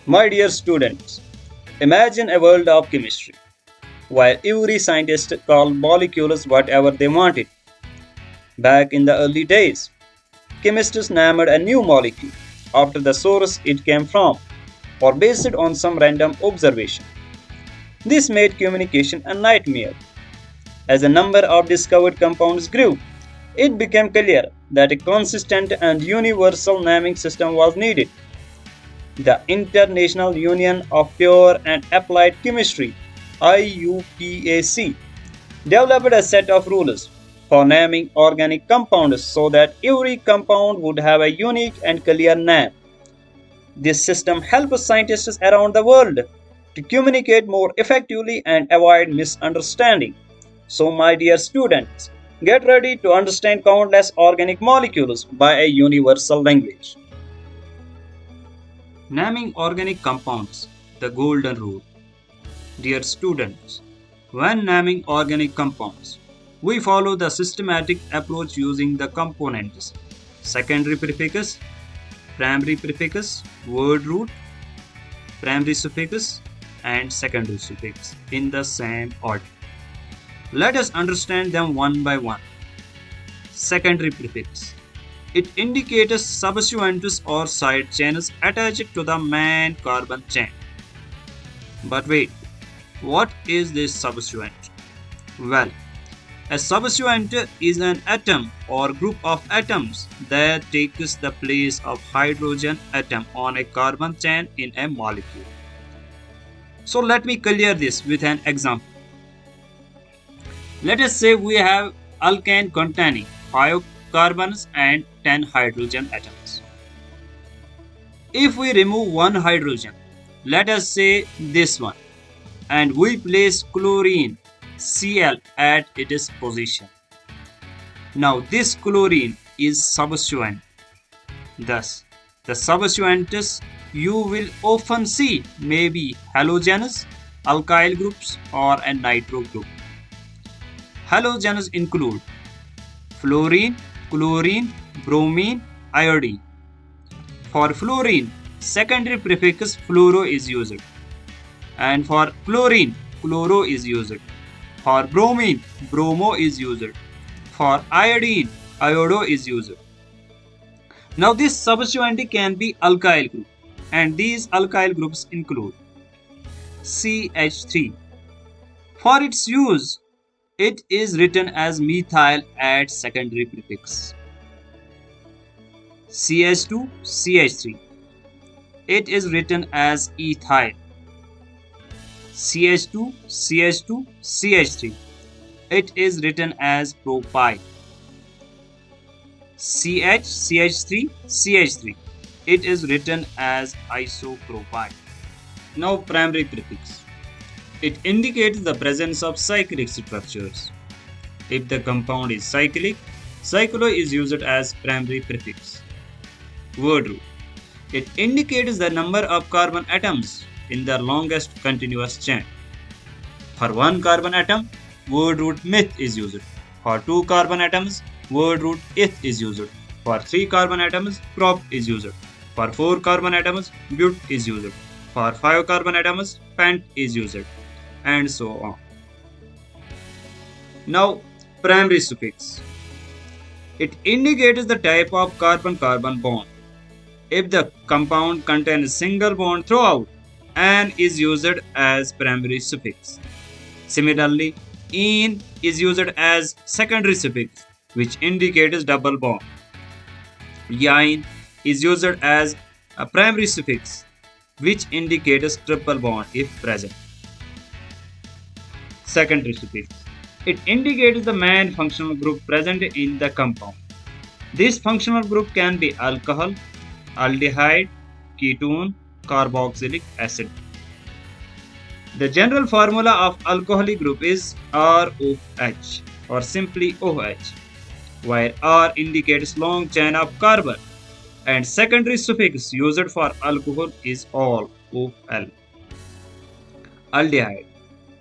My dear students, imagine a world of chemistry, where every scientist called molecules whatever they wanted. Back in the early days, chemists named a new molecule after the source it came from, or based on some random observation. This made communication a nightmare. As the number of discovered compounds grew, it became clear that a consistent and universal naming system was needed. The International Union of Pure and Applied Chemistry (IUPAC) developed a set of rules for naming organic compounds so that every compound would have a unique and clear name. This system helps scientists around the world to communicate more effectively and avoid misunderstanding. So, my dear students, get ready to understand countless organic molecules by a universal language. Naming organic compounds, the golden rule. Dear students, when naming organic compounds, we follow the systematic approach using the components, secondary prefix, primary prefix, word root, primary suffix, and secondary suffix in the same order. Let us understand them one by one. Secondary prefix. It indicates substituents or side chains attached to the main carbon chain. But wait, what is this substituent? Well, a substituent is an atom or group of atoms that takes the place of hydrogen atom on a carbon chain in a molecule. So let me clear this with an example. Let us say we have alkane containing 5 carbons and 10 hydrogen atoms. If we remove one hydrogen, let us say this one, and we place chlorine Cl at its position. Now this chlorine is substituent. Thus, the substituents you will often see may be halogens, alkyl groups, or a nitro group. Halogens include fluorine, chlorine, bromine, iodine. For fluorine, secondary prefix fluoro is used, and for chlorine, chloro is used. For bromine, bromo is used. For iodine, iodo is used. Now this substituent can be alkyl group, and these alkyl groups include CH3. For its use, it is written as methyl at secondary prefix. CH2, CH3. It is written as ethyl. CH2, CH2, CH3. It is written as propyl. CH, CH3, CH3. It is written as isopropyl. Now primary prefix. It indicates the presence of cyclic structures. If the compound is cyclic, cyclo is used as primary prefix. Word root. It indicates the number of carbon atoms in the longest continuous chain. For one carbon atom, word root meth is used. For 2 carbon atoms, word root eth is used. For 3 carbon atoms, prop is used. For 4 carbon atoms, but is used. For 5 carbon atoms, pent is used. And so on. Now, primary suffix. It indicates the type of carbon-carbon bond. If the compound contains a single bond throughout, an is used as primary suffix. Similarly, "-ine" is used as secondary suffix, which indicates double bond. "-ine" is used as a primary suffix, which indicates triple bond if present. Secondary suffix. It indicates the main functional group present in the compound. This functional group can be alcohol, aldehyde, ketone, carboxylic acid. The general formula of alcoholic group is ROH, or simply OH, where R indicates long chain of carbon, and secondary suffix used for alcohol is OL. Aldehyde.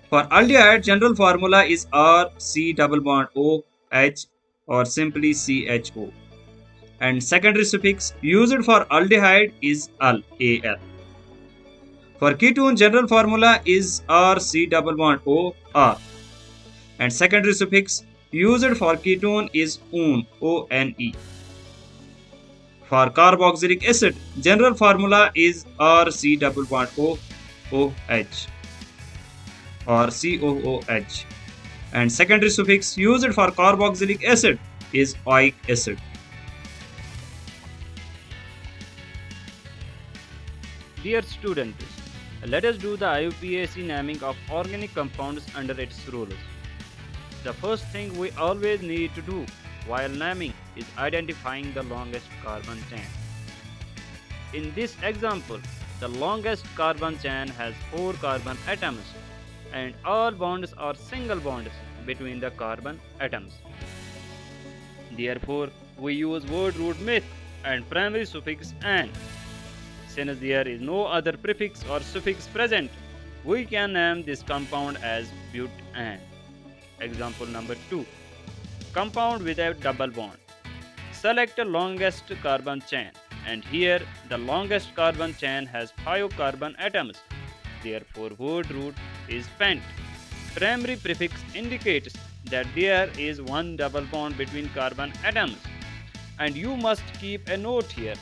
For aldehyde, general formula is RC double bond OH, or simply CHO. And secondary suffix used for aldehyde is AL. For ketone, general formula is RC double bond O R, and secondary suffix used for ketone is one ONE. For carboxylic acid, general formula is RC double bond O OH or COOH, and secondary suffix used for carboxylic acid is oic acid. Dear students, let us do the IUPAC naming of organic compounds under its rules. The first thing we always need to do while naming is identifying the longest carbon chain. In this example, the longest carbon chain has 4 carbon atoms and all bonds are single bonds between the carbon atoms. Therefore, we use word root myth and primary suffix "an". Since there is no other prefix or suffix present, we can name this compound as butane. Example number 2. Compound with a double bond. Select the longest carbon chain, and here the longest carbon chain has 5 carbon atoms. Therefore, word root is pent. Primary prefix indicates that there is one double bond between carbon atoms, and you must keep a note here.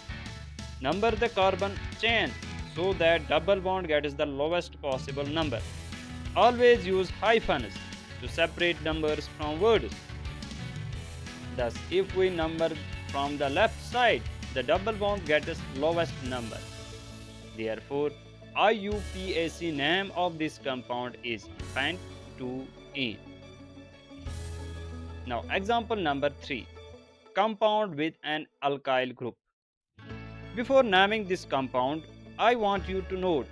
Number the carbon chain so that double bond gets the lowest possible number. Always use hyphens to separate numbers from words. Thus, if we number from the left side, the double bond gets lowest number. Therefore, IUPAC name of this compound is pent-2-ene. Now, example number 3. Compound with an alkyl group. Before naming this compound, I want you to note,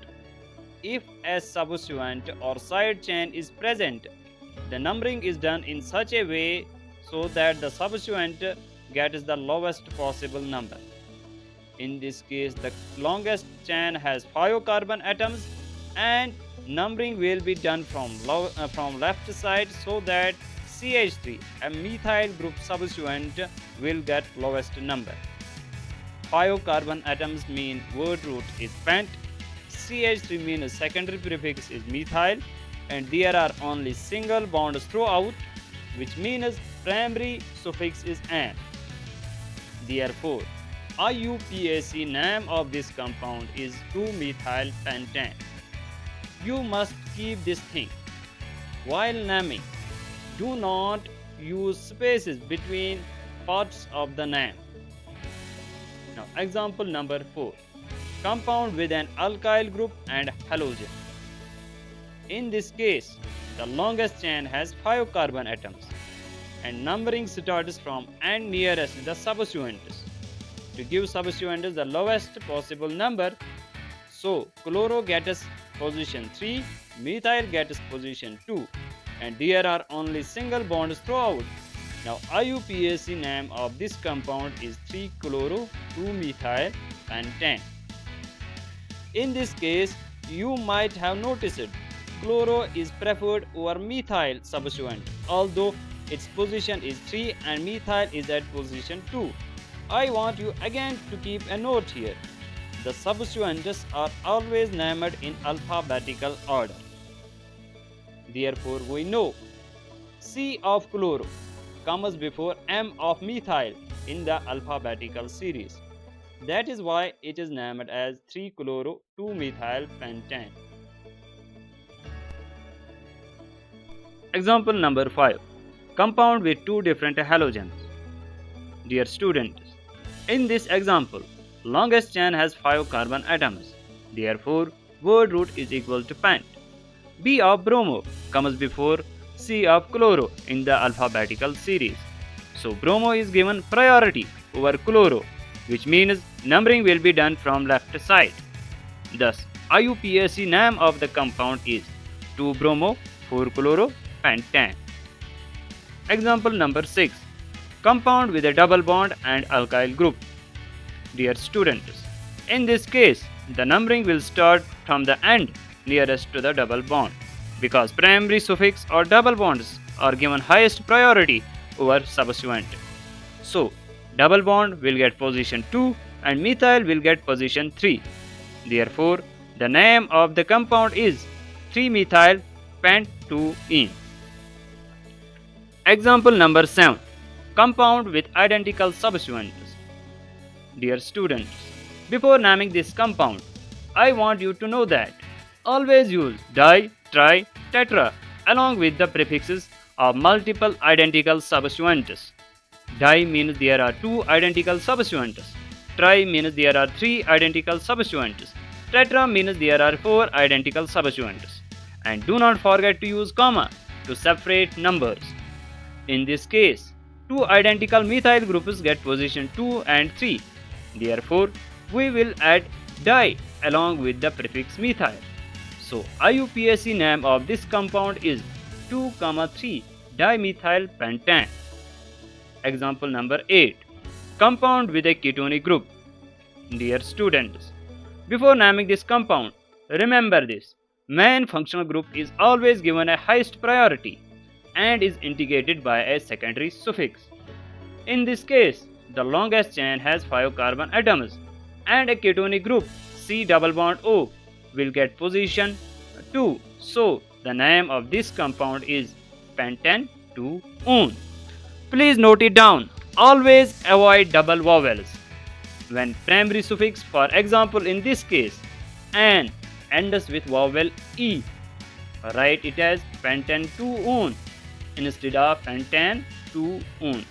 if a substituent or side chain is present, the numbering is done in such a way so that the substituent gets the lowest possible number. In this case, the longest chain has 5 carbon atoms and numbering will be done from left side so that CH3, a methyl group substituent, will get lowest number. 5 carbon atoms mean word root is pent, CH3 means secondary prefix is methyl, and there are only single bonds throughout, which means primary suffix is "an". Therefore, IUPAC name of this compound is 2-methyl pentane. You must keep this thing. While naming, do not use spaces between parts of the name. Now, example number 4. Compound with an alkyl group and halogen. In this case, the longest chain has 5 carbon atoms and numbering starts from and nearest the substituents to give substituents the lowest possible number. So, chloro gets position 3, methyl gets position 2, and there are only single bonds throughout. Now, IUPAC name of this compound is 3-chloro-2-methyl pentane. In this case, you might have noticed chloro is preferred over methyl substituent, although its position is 3 and methyl is at position 2. I want you again to keep a note here. The substituents are always named in alphabetical order. Therefore, we know C of chloro comes before M of methyl in the alphabetical series. That is why it is named as 3-chloro-2-methyl pentane. Example number 5. Compound with 2 different halogens. Dear students, in this example, longest chain has 5 carbon atoms. Therefore, word root is equal to pent. B of bromo comes before C of chloro in the alphabetical series. So, bromo is given priority over chloro, which means numbering will be done from left side. Thus, IUPAC name of the compound is 2-bromo-4-chloro-pentane. Example number 6. Compound with a double bond and alkyl group. Dear students, in this case, the numbering will start from the end nearest to the double bond, because primary suffix or double bonds are given highest priority over substituent. So, double bond will get position 2 and methyl will get position 3. Therefore, The name of the compound is 3-methyl-pentoene. Example number 7. Compound with identical substituents. Dear students, before naming this compound, I want you to know that always use di, tri, tetra along with the prefixes of multiple identical substituents. Di means there are 2 identical substituents. Tri means there are 3 identical substituents. Tetra means there are 4 identical substituents. And do not forget to use comma to separate numbers. In this case, 2 identical methyl groups get position 2 and 3. Therefore, we will add di along with the prefix methyl. So, IUPAC name of this compound is 2,3-dimethyl pentane. Example number 8. Compound with a ketone group. Dear students, before naming this compound, remember this. Main functional group is always given a highest priority and is indicated by a secondary suffix. In this case, the longest chain has 5 carbon atoms and a ketone group C double bond O will get position 2. So, the name of this compound is pentane-2-one. Please note it down. Always avoid double vowels. When primary suffix, for example in this case, an ends with vowel E, write it as pentane-2-one instead of pentane-2-one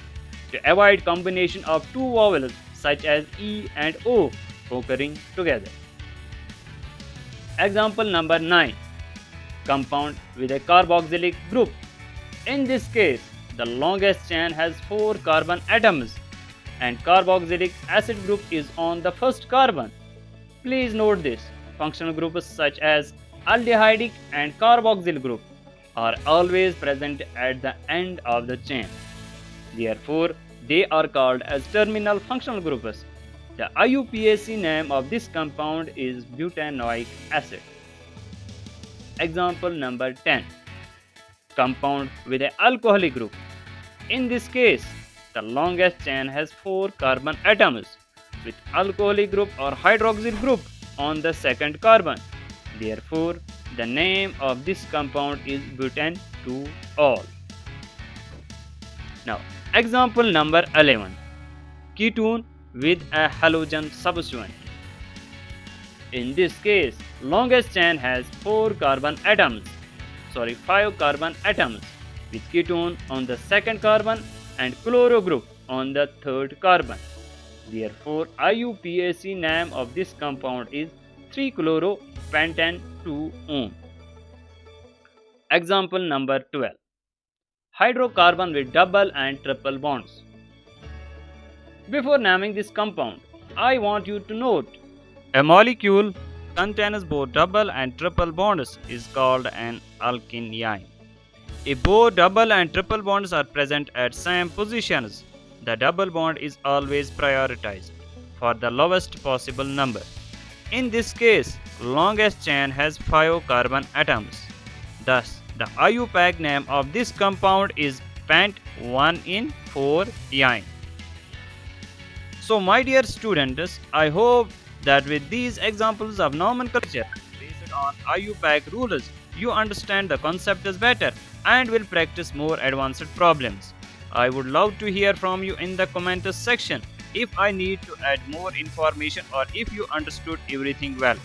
to avoid combination of 2 vowels such as E and O occurring together. Example number 9. Compound with a carboxylic group. In this case, the longest chain has 4 carbon atoms and carboxylic acid group is on the first carbon. Please note this. Functional groups such as aldehydic and carboxyl group are always present at the end of the chain. Therefore, they are called as terminal functional groups. The IUPAC name of this compound is butanoic acid. Example number 10. Compound with an alcoholic group. In this case, the longest chain has 4 carbon atoms with alcoholic group or hydroxyl group on the second carbon. Therefore, the name of this compound is butane-2-all. Now, example number 11. Ketone with a halogen substituent. In this case, longest chain has 5 carbon atoms with ketone on the second carbon and chloro group on the third carbon. Therefore, IUPAC name of this compound is 3-chloro-pentane-2-one. Example number 12. Hydrocarbon with double and triple bonds. Before naming this compound, I want you to note a molecule contains both double and triple bonds is called an alkyne. If both double and triple bonds are present at same positions, the double bond is always prioritized for the lowest possible number. In this case, longest chain has 5 carbon atoms. Thus, the IUPAC name of this compound is pent-1-in-4-ine. So, my dear students, I hope that with these examples of nomenclature based on IUPAC rules, you understand the concepts better and will practice more advanced problems. I would love to hear from you in the comments section if I need to add more information or if you understood everything well.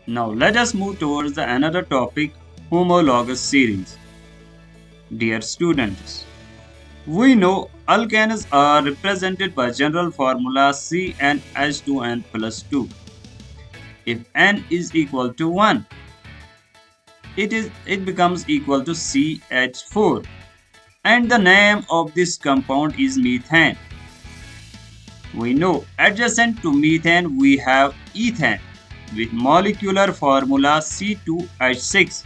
Now let us move towards the another topic, homologous series. Dear students, we know alkanes are represented by general formula CnH2n plus 2. If n is equal to 1, it becomes equal to CH4, and the name of this compound is methane. We know adjacent to methane we have ethane with molecular formula C2H6,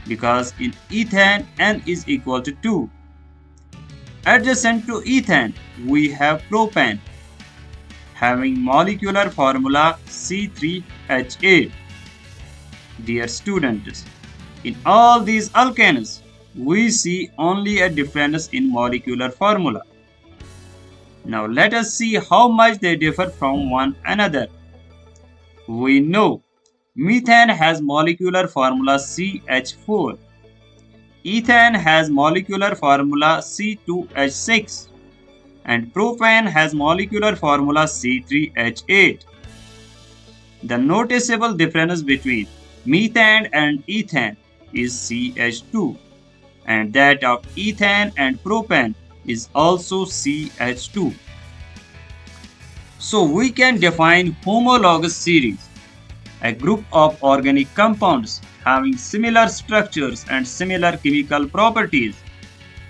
because in ethane n is equal to 2. Adjacent to ethane we have propane having molecular formula C3H8. Dear students, in all these alkanes, we see only a difference in molecular formula. Now let us see how much they differ from one another. We know methane has molecular formula CH4. Ethane has molecular formula C2H6 and propane has molecular formula C3H8. The noticeable difference between methane and ethane is CH2 and that of ethane and propane is also CH2. So we can define homologous series, a group of organic compounds having similar structures and similar chemical properties,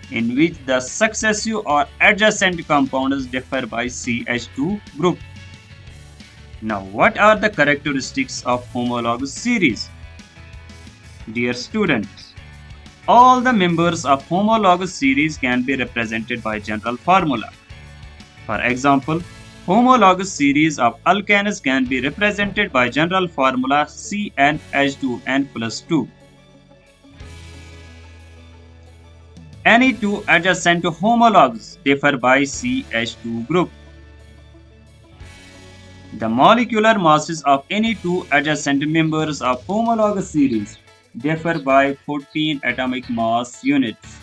in which the successive or adjacent compounds differ by CH2 group. Now, what are the characteristics of homologous series? Dear students, all the members of homologous series can be represented by general formula. For example, homologous series of alkanes can be represented by general formula CnH2n plus 2. Any two adjacent homologs differ by CH2 group. The molecular masses of any two adjacent members of homologous series differ by 14 atomic mass units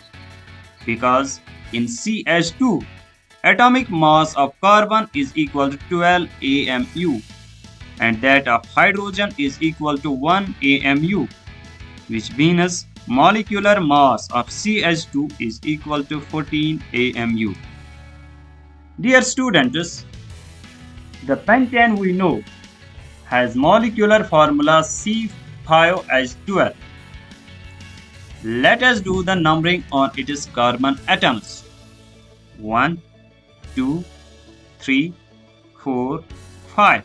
because in CH2, atomic mass of carbon is equal to 12 AMU and that of hydrogen is equal to 1 AMU, which means molecular mass of CH2 is equal to 14 AMU. Dear students, the pentane we know has molecular formula C5H12. Let us do the numbering on its carbon atoms. 1, 2, 3, 4, 5.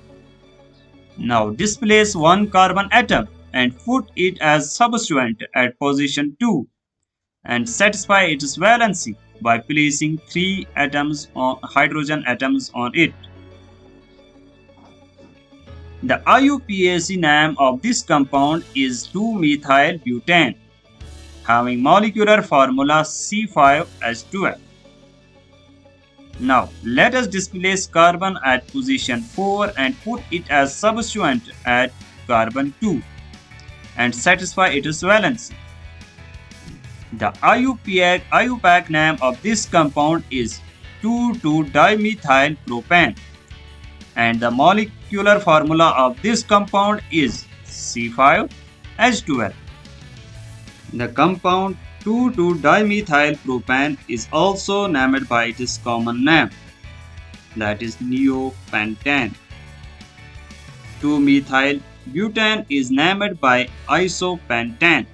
Now displace one carbon atom and put it as substituent at position 2 and satisfy its valency by placing 3 hydrogen atoms on it. The IUPAC name of this compound is 2-methyl-butane, having molecular formula C5H12. Now, let us displace carbon at position 4 and put it as substituent at carbon 2 and satisfy its valency. The IUPAC name of this compound is 2,2-dimethyl-propane and the molecular formula of this compound is C5H12. The compound 2,2-dimethyl-propane is also named by its common name, that is neopentane. 2-methyl-butane is named by isopentane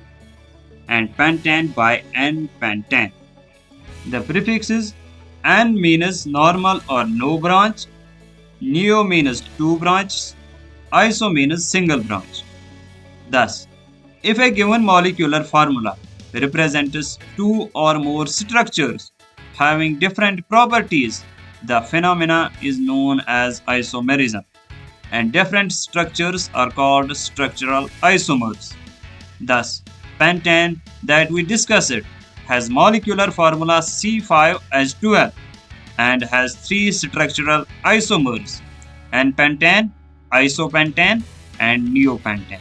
and pentane by N-pentane. The prefixes N means normal or no branch, neo means 2 branches, iso means single branch. Thus, if a given molecular formula represents 2 or more structures having different properties, the phenomena is known as isomerism, and different structures are called structural isomers. Thus, pentane that we discussed has molecular formula C5H12 and has 3 structural isomers: N-pentane, isopentane, and neopentane.